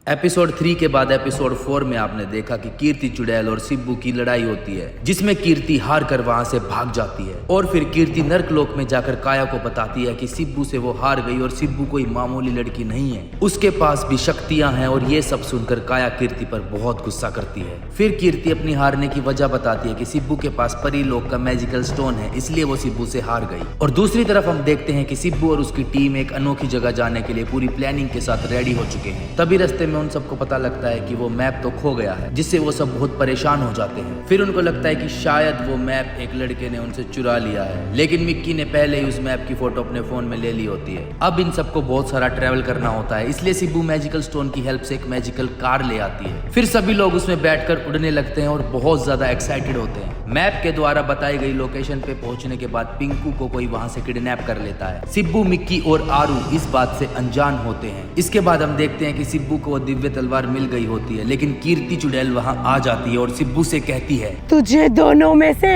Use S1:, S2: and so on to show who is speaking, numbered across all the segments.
S1: Episode 3 के बाद episode 4 में आपने देखा कि कीर्ति चुड़ैल और सिब्बू की लड़ाई होती है, जिसमें कीर्ति हार कर वहां से भाग जाती है और फिर कीर्ति नर्कलोक में जाकर काया को बताती है कि सिब्बू से वो हार गई और सिब्बू कोई मामूली लड़की नहीं है, उसके पास भी शक्तियां हैं। और ये सब सुनकर काया कीर्ति पर बहुत गुस्सा करती है। फिर कीर्ति अपनी हारने की वजह बताती है कि सिब्बू के पास परी लोक का मैजिकल स्टोन है, इसलिए वो सिब्बू से हार गई। और दूसरी तरफ हम देखते हैं कि सिब्बू और उसकी टीम एक अनोखी जगह जाने के लिए पूरी प्लानिंग के साथ रेडी हो चुके हैं। तभी रास्ते में उन सबको पता लगता है कि वो मैप तो खो गया है, जिससे वो सब बहुत परेशान हो जाते हैं। फिर उनको लगता है कि शायद वो मैप एक लड़के ने उनसे चुरा लिया है, लेकिन मिक्की ने पहले ही उस मैप की फोटो अपने फोन में ले ली होती है। अब इन सबको बहुत सारा ट्रेवल करना होता है, इसलिए सिब्बू मैजिकल स्टोन की हेल्प से एक मैजिकल कार ले आती है। फिर सभी लोग उसमें बैठकर उड़ने लगते हैं और बहुत ज्यादा एक्साइटेड होते हैं। मैप के द्वारा बताई गई लोकेशन पे पहुंचने के बाद पिंकू को कोई वहां से किडनैप कर लेता है। सिब्बू, मिक्की और आरू इस बात से अनजान होते हैं। इसके बाद हम देखते हैं कि सिब्बू को दिव्य तलवार मिल गई होती है, लेकिन कीर्ति चुड़ैल वहां आ जाती है और सिब्बू से कहती है,
S2: तुझे दोनों में से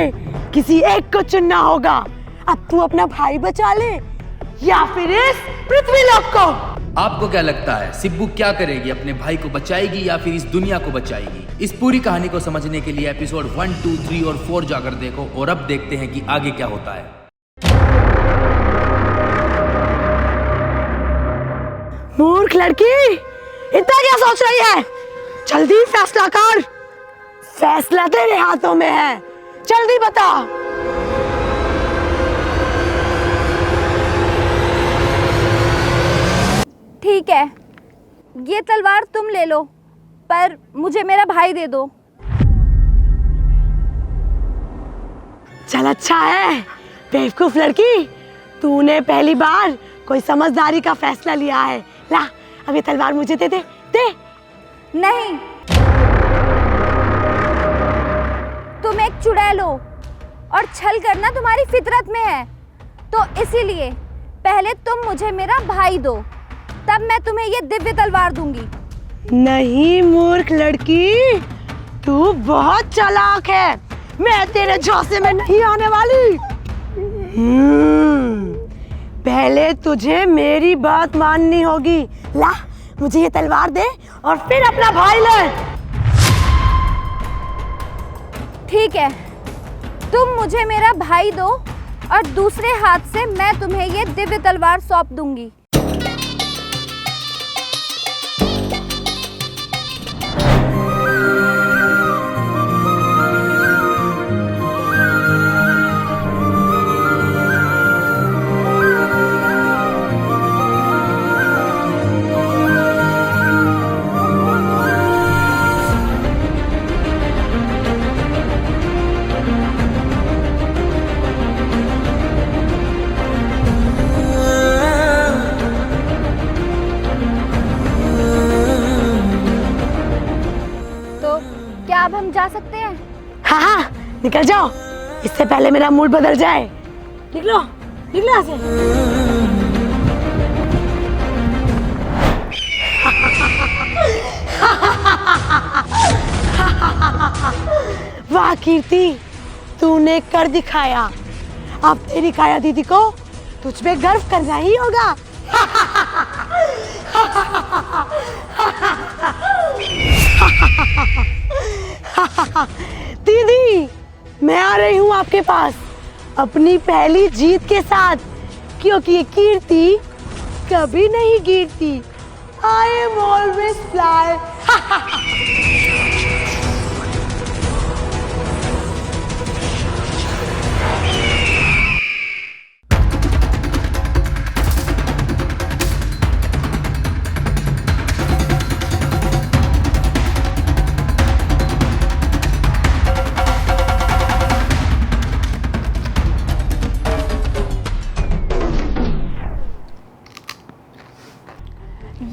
S2: किसी एक को चुनना होगा। अब तू अपना भाई बचा ले या फिर इस पृथ्वीलोक को।
S1: आपको क्या लगता है सिब्बू क्या करेगी? अपने भाई को बचाएगी या फिर इस दुनिया को बचाएगी? इस पूरी कहानी को समझने के लिए एपिसोड 1, 2, 3 और 4 जाकर देखो और अब देखते हैं कि आगे क्या होता है।
S2: मूर्ख लड़की, इतना क्या सोच रही है? जल्दी फैसला कर। फैसला तेरे हाथों में है, जल्दी बता।
S3: ठीक है, ये तलवार तुम ले लो, पर मुझे मेरा भाई दे दो।
S2: चल अच्छा है बेवकूफ लड़की, तूने पहली बार कोई समझदारी का फैसला लिया है। ला, अब ये तलवार मुझे दे दे।
S3: नहीं, तुम एक चुड़ैल हो और छल करना तुम्हारी फितरत में है, तो इसीलिए पहले तुम मुझे मेरा भाई दो, तब मैं तुम्हें ये दिव्य तलवार दूंगी।
S2: नहीं मूर्ख लड़की, तू बहुत चालाक है, मैं तेरे झांसे में नहीं आने वाली। पहले तुझे मेरी बात माननी होगी। ला, मुझे ये तलवार दे और फिर अपना भाई ले।
S3: ठीक है, तुम मुझे मेरा भाई दो और दूसरे हाथ से मैं तुम्हें ये दिव्य तलवार सौंप दूंगी। अब हम जा सकते हैं?
S2: हाँ, निकल जाओ, इससे पहले मेरा मूड बदल जाए। निकलो, निकलो यहाँ से। वाह कीर्ति, तूने कर दिखाया। अब तेरी काया दीदी को तुझ पे गर्व करना ही होगा। दीदी, मैं आ रही हूँ आपके पास अपनी पहली जीत के साथ, क्योंकि ये कीर्ति कभी नहीं गिरती। I am always fly।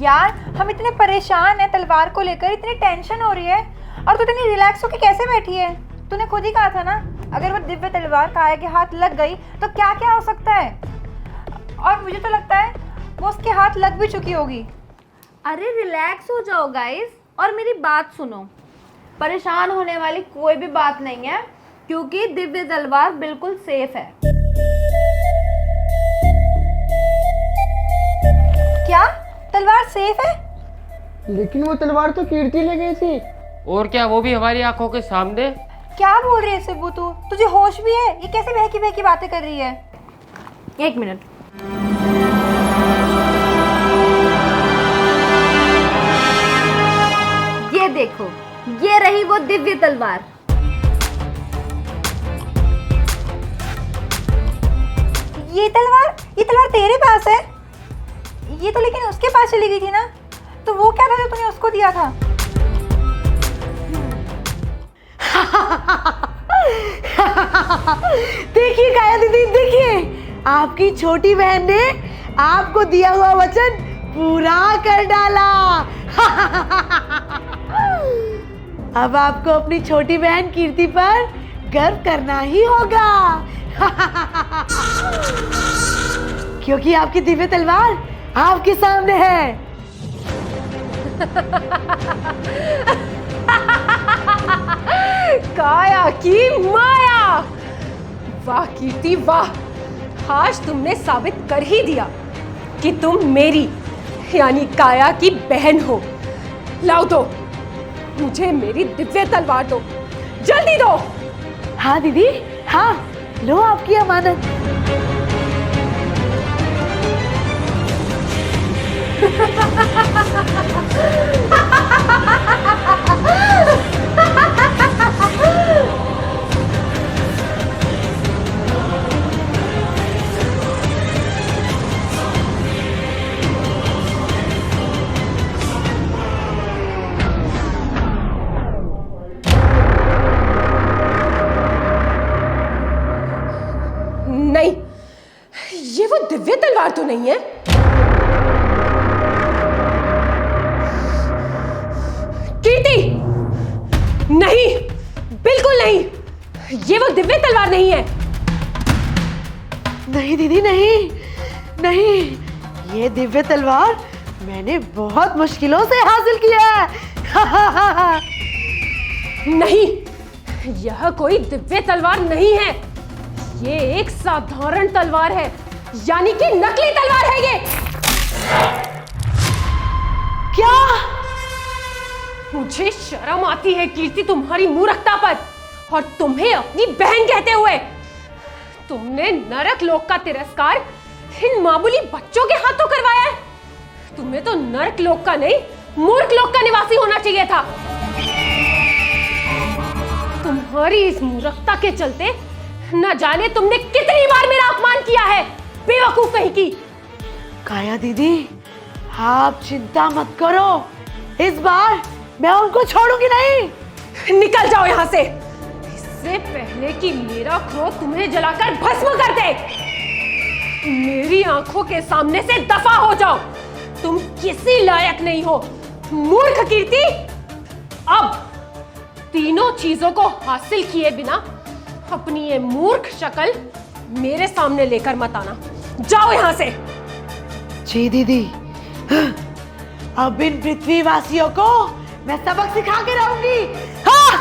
S4: यार, हम इतने परेशान हैं तलवार को लेकर, इतनी टेंशन हो रही है, और तू इतनी रिलैक्स होकर कैसे बैठी है? तूने खुद ही कहा था ना, अगर वो दिव्य तलवार काया के हाथ लग गई तो क्या क्या हो सकता है, और मुझे तो लगता है वो उसके हाथ लग भी चुकी होगी।
S3: अरे रिलैक्स हो जाओ गाइस और मेरी बात सुनो। परेशान होने वाली कोई भी बात नहीं है, क्योंकि दिव्य तलवार बिल्कुल सेफ है।
S4: क्या तलवार सेफ है?
S5: लेकिन वो तलवार तो कीर्ति ले गई थी।
S6: और क्या, वो भी हमारी आंखों के सामने।
S4: क्या बोल रही है सिब्बू तू? तुझे होश भी है? ये कैसे बहकी बहकी बातें कर रही है?
S3: एक मिनट। ये देखो, ये रही वो दिव्य तलवार।
S4: ये तलवार तेरे पास है? ये तो लेकिन उसके पास चली गई थी ना, तो वो क्या था जो तूने उसको दिया था?
S2: देखिए काया दीदी, देखिए आपकी छोटी बहन ने आपको दिया हुआ वचन पूरा कर डाला। अब आपको अपनी छोटी बहन कीर्ति पर गर्व करना ही होगा। क्योंकि आपकी दिव्य तलवार आपके सामने है।
S7: काया की माया। वाह कीर्ति वाह, आज तुमने साबित कर ही दिया कि तुम मेरी यानी काया की बहन हो। लाओ दो, मुझे मेरी दिव्य तलवार दो, जल्दी दो।
S2: हाँ दीदी, हाँ, लो आपकी अमानत।
S7: नहीं, ये वो दिव्य तलवार तो नहीं है। कीर्ति, नहीं, बिल्कुल नहीं, ये वो दिव्य तलवार नहीं है।
S2: नहीं दीदी, नहीं नहीं, ये दिव्य तलवार मैंने बहुत मुश्किलों से हासिल किया है।
S7: नहीं, यह कोई दिव्य तलवार नहीं है, ये एक साधारण तलवार है, यानी कि नकली तलवार है ये।
S2: क्या?
S7: मुझे शर्म आती है कीर्ति तुम्हारी मूर्खता पर, और तुम्हें अपनी बहन कहते हुए। तुमने नरक लोक का तिरस्कार इन मामूली बच्चों के हाथों करवाया है। तुम्हें तो नरक लोक का नहीं, मूर्ख लोक का निवासी होना चाहिए था। तुम्हारी इस मूर्खता के चलते न जाने तुमने कितनी बार मेरा अपमान किया है, बेवकूफ कहीं की।
S2: काया दीदी, आप चिंता मत करो, इस बार मैं उनको छोड़ूंगी नहीं।
S7: निकल जाओ यहाँ से, इससे पहले कि मेरा क्रोध तुम्हें जलाकर भस्म कर दे। मेरी आंखों के सामने से दफा हो जाओ, तुम किसी लायक नहीं हो, मूर्ख कीर्ति। अब तीनों चीजों को हासिल किए बिना अपनी ये मूर्ख शक्ल मेरे सामने लेकर मत आना, जाओ यहाँ से।
S2: जी दीदी, अब इन पृथ्वीवासियों को मैं सबक सिखा के रहूंगी। हाँ!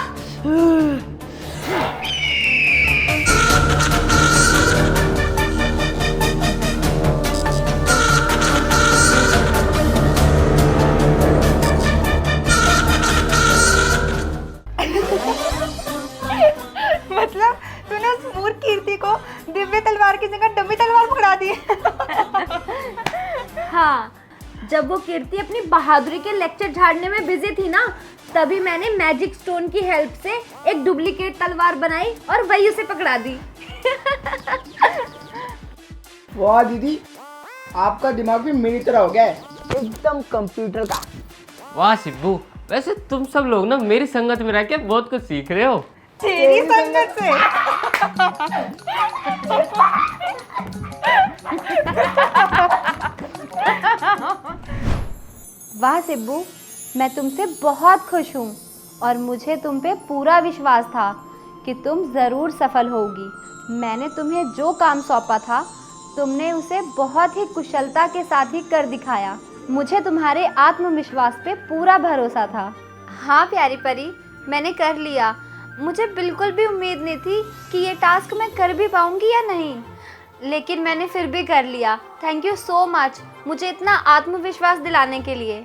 S4: मतलब तूने उस मूर्ख कीर्ति को दिव्य तलवार की जगह डमी तलवार पकड़ा दी।
S3: हाँ, जब वो कीर्ति अपनी बहादुरी के लेक्चर झाड़ने में बिजी थी ना, तभी मैंने मैजिक स्टोन की हेल्प से एक डुप्लीकेट तलवार बनाई और वही उसे पकड़ा दी।
S5: वाह दीदी, आपका दिमाग भी मेरी तरह हो गया है, एकदम कंप्यूटर का।
S6: वाह सिब्बू, वैसे तुम सब लोग ना मेरी संगत में रह के बहुत कुछ सीख रहे हो।
S4: तेरी संगत से।
S3: वाह सिब्बू, मैं तुमसे बहुत खुश हूँ और मुझे तुम पे पूरा विश्वास था कि तुम ज़रूर सफल होगी। मैंने तुम्हें जो काम सौंपा था, तुमने उसे बहुत ही कुशलता के साथ ही कर दिखाया। मुझे तुम्हारे आत्मविश्वास पे पूरा भरोसा था। हाँ प्यारी परी, मैंने कर लिया। मुझे बिल्कुल भी उम्मीद नहीं थी कि ये टास्क मैं कर भी पाऊँगी या नहीं, लेकिन मैंने फिर भी कर लिया। थैंक यू सो मच मुझे इतना आत्मविश्वास दिलाने के लिए।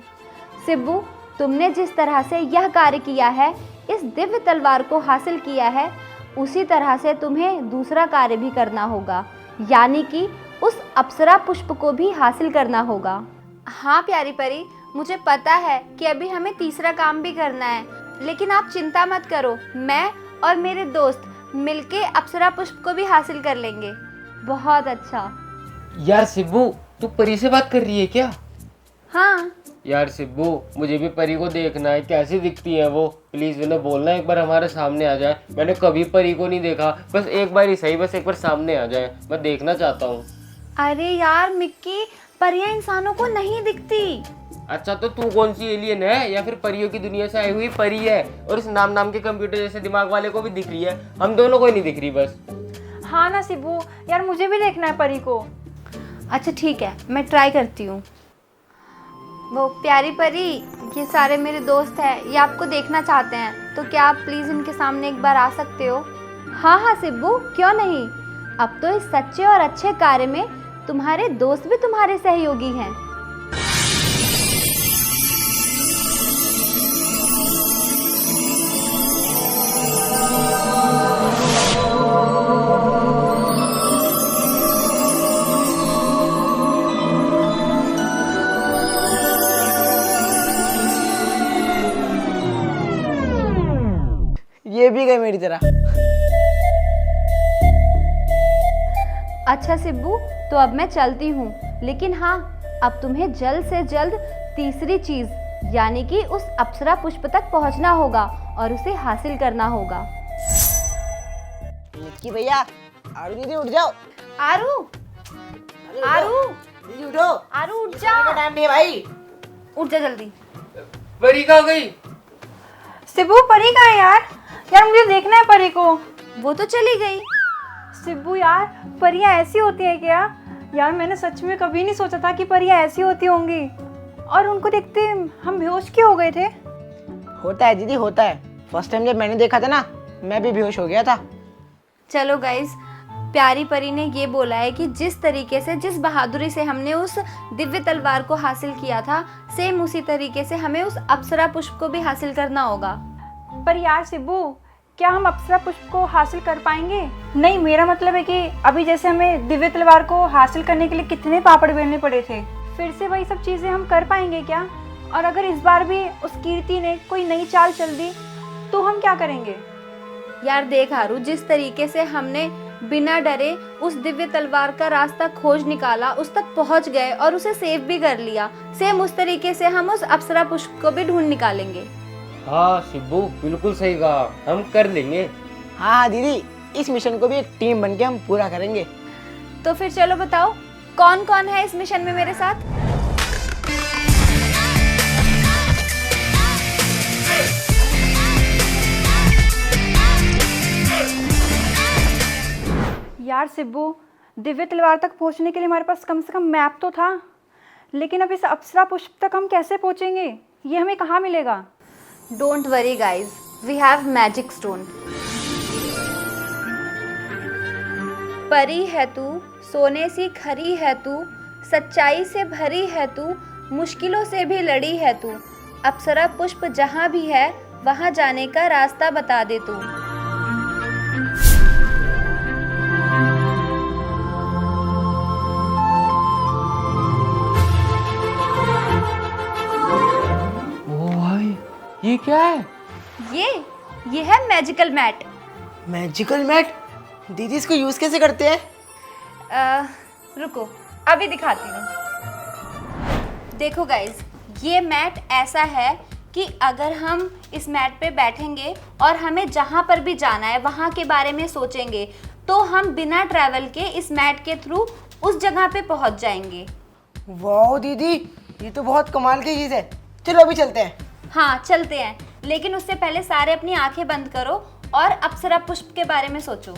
S3: सिब्बू, तुमने जिस तरह से यह कार्य किया है, इस दिव्य तलवार को हासिल किया है, उसी तरह से तुम्हें दूसरा कार्य भी करना होगा, यानी कि उस अप्सरा पुष्प को भी हासिल करना होगा। हाँ प्यारी परी, मुझे पता है कि अभी हमें तीसरा काम भी करना है, लेकिन आप चिंता मत करो, मैं और मेरे दोस्त मिलके अप्सरा पुष्प को भी हासिल कर लेंगे। बहुत अच्छा।
S6: यार सिब्बू, तू परी से बात कर रही है क्या?
S3: हाँ
S6: यार सिब्बू, मुझे भी परी को देखना है, कैसी दिखती है वो। प्लीज उन्हें बोलना एक बार हमारे सामने आ जाए। मैंने कभी परी को नहीं देखा, बस एक बार ही सही, बस एक बार सामने आ जाए, मैं देखना चाहता हूँ।
S3: अरे यार मिक्की, परियां इंसानों को नहीं दिखती।
S6: अच्छा, तो तू कौन सी एलियन है या फिर परियों की दुनिया से आई हुई परी है? और इस नाम नाम के कंप्यूटर जैसे दिमाग वाले को भी दिख रही है, हम दोनों को ही नहीं दिख रही बस।
S4: हाँ ना सिब्बू, यार मुझे भी देखना है परी को।
S3: अच्छा ठीक है, मैं ट्राई करती हूँ। वो प्यारी परी, ये सारे मेरे दोस्त हैं, ये आपको देखना चाहते हैं, तो क्या आप प्लीज़ इनके सामने एक बार आ सकते हो? हाँ हाँ सिब्बू, क्यों नहीं। अब तो इस सच्चे और अच्छे कार्य में तुम्हारे दोस्त भी तुम्हारे सहयोगी हैं।
S5: ये भी गए मेरी तरह।
S3: अच्छा सिब्बू, तो अब मैं चलती हूँ, लेकिन हाँ, अब तुम्हें जल्द से जल्द तीसरी चीज़ यानी कि उस अप्सरा पुष्प तक पहुँचना होगा और उसे हासिल करना होगा।
S5: निक्की भैया, आरू दीदी उठ जाओ।
S3: आरू, आरू,
S5: दीदी उठो,
S3: आरू उठ जा।
S5: टाइम नहीं है भाई।
S3: उठ जा जल्दी।
S6: परी कहाँ गई?
S4: सिब्बू परी कहाँ है यार? यार मुझे देखना है परी को।
S3: वो तो चली गई।
S4: सिब्बू यार, परियां ऐसी होती है क्या? यार मैंने सच में कभी नहीं सोचा था कि परियां ऐसी होती होंगी, और उनको देखते हम बेहोश क्यों हो गए थे?
S5: होता है दीदी, होता है। फर्स्ट टाइम जब मैंने देखा था ना, मैं भी बेहोश हो गया था।
S3: चलो गाइज, प्यारी परी ने ये बोला है कि जिस तरीके से, जिस बहादुरी से हमने उस दिव्य तलवार को हासिल किया था, सेम उसी तरीके से हमें उस अप्सरा पुष्प को भी हासिल करना होगा।
S4: पर यार सिब्बू, क्या हम अप्सरा पुष्प को हासिल कर पाएंगे? नहीं, मेरा मतलब है कि अभी जैसे हमें दिव्य तलवार को हासिल करने के लिए कितने पापड़ बेलने पड़े थे, फिर से वही सब चीज़ें हम कर पाएंगे क्या? और अगर इस बार भी उस कीर्ति ने कोई नई चाल चल दी तो हम क्या करेंगे?
S3: यार देख आरू, जिस तरीके से हमने बिना डरे उस दिव्य तलवार का रास्ता खोज निकाला, उस तक पहुंच गए और उसे सेव भी कर लिया, सेम उस तरीके से हम उस अप्सरा पुष्प को भी ढूंढ निकालेंगे।
S6: हाँ सिब्बू, बिल्कुल सही कहा, हम कर लेंगे।
S5: हाँ दीदी, इस मिशन को भी एक टीम बनके हम पूरा करेंगे।
S3: तो फिर चलो बताओ, कौन कौन है इस मिशन में मेरे साथ?
S4: यार सिब्बू, दिव्य तलवार तक पहुंचने के लिए हमारे पास कम से कम मैप तो था, लेकिन अब इस अप्सरा पुष्प तक हम कैसे पहुंचेंगे? ये हमें कहाँ मिलेगा?
S3: Don't worry guys, we have magic stone. परी है तू, सोने सी खरी है तू, सच्चाई से भरी है तू, मुश्किलों से भी लड़ी है तू, अप्सरा पुष्प जहाँ भी है वहाँ जाने का रास्ता बता दे तू।
S6: ये क्या है?
S3: ये है मैजिकल मैट।
S5: Magical mat? दीदी इसको यूज कैसे करते हैं?
S3: रुको, अभी दिखाती हूँ। देखो गाइज, ये मैट ऐसा है कि अगर हम इस मैट पे बैठेंगे और हमें जहाँ पर भी जाना है वहाँ के बारे में सोचेंगे, तो हम बिना ट्रैवल के इस मैट के थ्रू उस जगह पे पहुँच जाएंगे।
S5: वाह दीदी, ये तो बहुत कमाल की चीज़ है। चलो अभी चलते हैं।
S3: हाँ चलते हैं, लेकिन उससे पहले सारे अपनी आंखें बंद करो और अप्सरा पुष्प के बारे में सोचो।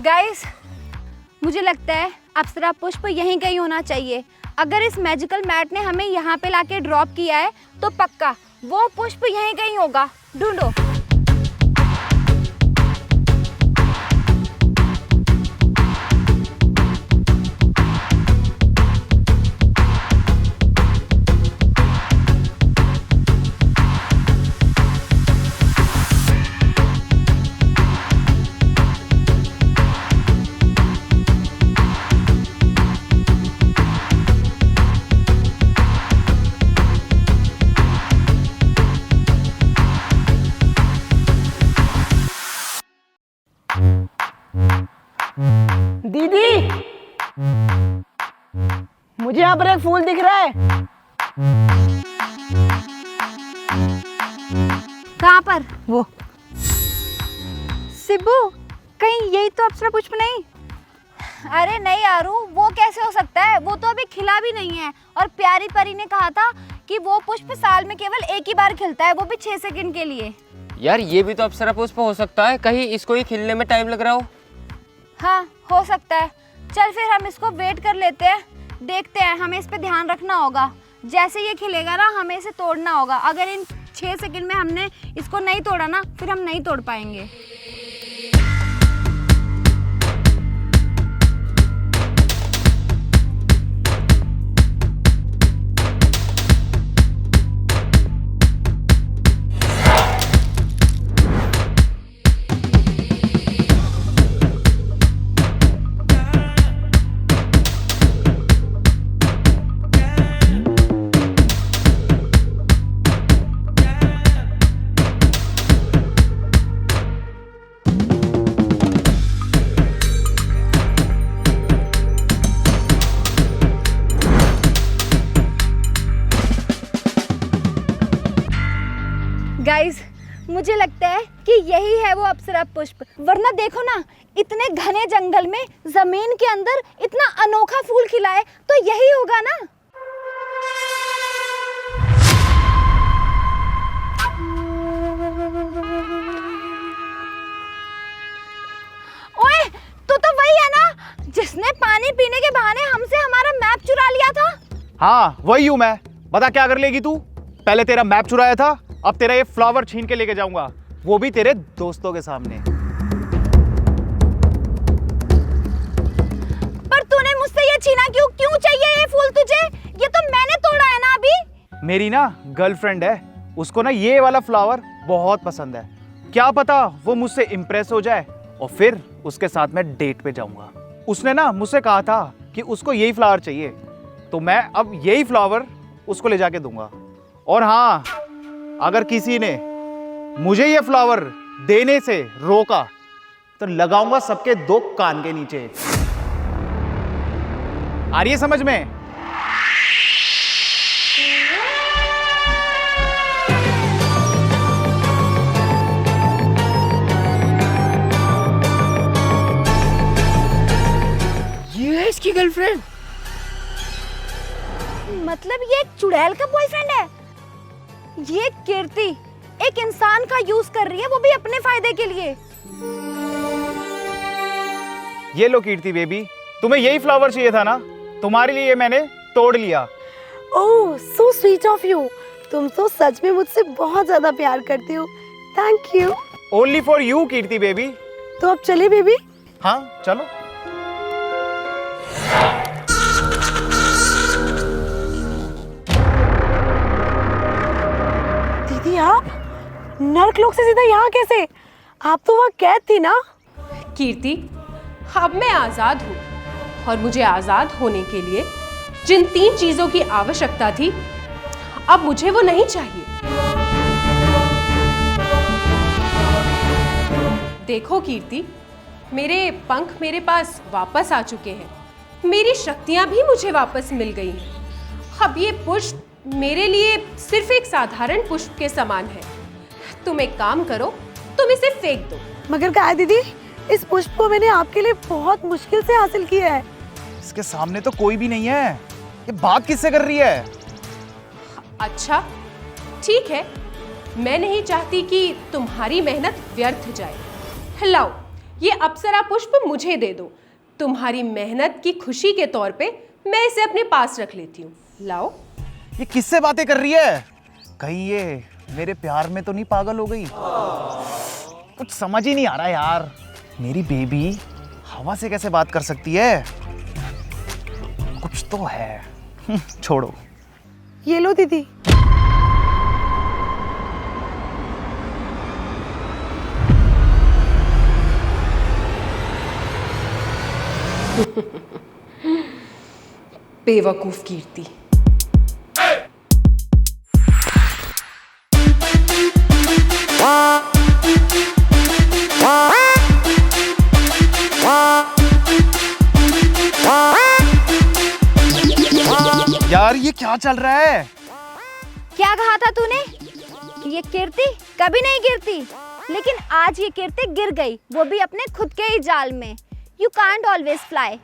S3: गाइस, मुझे लगता है अप्सरा पुष्प यहीं कहीं होना चाहिए। अगर इस मैजिकल मैट ने हमें यहाँ पे लाके ड्रॉप किया है तो पक्का वो पुष्प यहीं कहीं होगा। ढूंढो।
S2: दीदी, मुझे यहाँ पर एक फूल दिख रहा है।
S3: कहाँ पर?
S2: वो
S4: सिब्बू, कहीं यही तो अप्सरा पुष्प नहीं?
S3: अरे नहीं आरू, वो कैसे हो सकता है? वो तो अभी खिला भी नहीं है। और प्यारी परी ने कहा था कि वो पुष्प साल में केवल एक ही बार खिलता है, वो भी 6 सेकंड के लिए।
S6: यार ये भी तो अप्सरा पुष्प हो सकता है, कहीं इसको ही खिलने में टाइम लग रहा हो।
S3: हाँ हो सकता है। चल फिर हम इसको वेट कर लेते हैं, देखते हैं। हमें इस पे ध्यान रखना होगा, जैसे ये खिलेगा ना हमें इसे तोड़ना होगा। अगर इन 6 सेकंड में हमने इसको नहीं तोड़ा ना फिर हम नहीं तोड़ पाएंगे। गाइस, मुझे लगता है कि यही है वो अप्सरा पुष्प। वरना देखो ना, इतने घने जंगल में जमीन के अंदर इतना अनोखा फूल खिला है, तो यही होगा ना। ओए, तो वही है ना जिसने पानी पीने के बहाने हमसे हमारा मैप चुरा लिया था?
S8: हाँ वही हूँ मैं। बता क्या कर लेगी तू? पहले तेरा मैप चुराया था, अब तेरा ये फ्लावर छीन के लेके जाऊंगा, वो भी तेरे दोस्तों के सामने।
S3: पर तूने मुझसे ये छीना क्यों? क्यों चाहिए ये फूल तुझे? ये तो मैंने तोड़ा है ना अभी।
S8: मेरी ना गर्लफ्रेंड है, उसको ना ये वाला फ्लावर बहुत पसंद है। क्या पता वो मुझसे इम्प्रेस हो जाए और फिर उसके साथ मैं डेट पे जाऊंगा। उसने ना मुझसे कहा था कि उसको यही फ्लावर चाहिए, तो मैं अब यही फ्लावर उसको ले जाके दूंगा। और हाँ, अगर किसी ने मुझे ये फ्लावर देने से रोका तो लगाऊंगा सबके 2 कान के नीचे। आ रही है समझ में?
S2: ये है इसकी गर्लफ्रेंड।
S3: मतलब ये एक चुड़ैल का बॉयफ्रेंड है? ये कीर्ति एक इंसान का यूज कर रही है, वो भी अपने फायदे के लिए।
S8: ये लो कीर्ति बेबी, तुम्हें यही फ्लावर चाहिए था ना, तुम्हारे लिए मैंने तोड़ लिया।
S2: ओह, सो स्वीट ऑफ यू। तुम तो सच में मुझसे बहुत ज्यादा प्यार करती हो। Thank you.
S8: Only for you Kirti baby.
S2: तो अब चले बेबी।
S8: हाँ चलो।
S2: दीदी, आप नर्कलोक से सीधा यहाँ कैसे? आप तो वहाँ कैद थी ना।
S7: कीर्ति, अब मैं आजाद हूँ और मुझे आजाद होने के लिए जिन 3 चीजों की आवश्यकता थी, अब मुझे वो नहीं चाहिए। देखो कीर्ति, मेरे पंख मेरे पास वापस आ चुके हैं, मेरी शक्तियां भी मुझे वापस मिल गई हैं। अब ये पुष्प मेरे लिए सिर्फ एक साधारण पुष्प के समान है। तुम एक काम करो, तुम इसे फेंक दो।
S2: मगर क्या दीदी, इस पुष्प को मैंने आपके लिए बहुत मुश्किल से हासिल किया है।
S8: इसके सामने तो कोई भी नहीं है, ये बात किससे कर रही है?
S7: अच्छा ठीक है, मैं नहीं चाहती कि तुम्हारी मेहनत व्यर्थ जाए। लाओ, ये अप्सरा पुष्प मुझे दे दो, तुम्हारी मेहनत की खुशी के तौर पे मैं इसे अपने पास रख लेती हूँ। लाओ।
S8: ये किससे बातें कर रही है? कहीं ये मेरे प्यार में तो नहीं पागल हो गई? कुछ समझ ही नहीं आ रहा यार। मेरी बेबी हवा से कैसे बात कर सकती है? कुछ तो है। छोड़ो।
S2: ये लो दीदी।
S7: बेवकूफ कीर्ति।
S8: यार ये क्या चल रहा है?
S3: क्या कहा था तूने? ये कीर्ति कभी नहीं गिरती, लेकिन आज ये कीर्ति गिर गई, वो भी अपने खुद के ही जाल में। You can't always fly.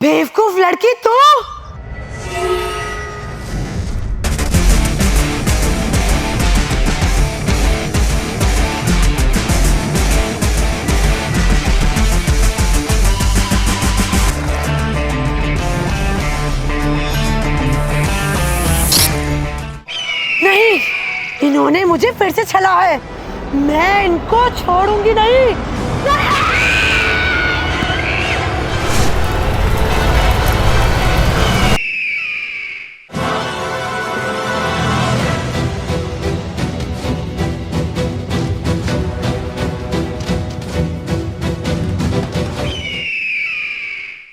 S2: बेवकूफ लड़की तू। नहीं, इन्होंने मुझे फिर से छला है। मैं इनको छोड़ूंगी नहीं।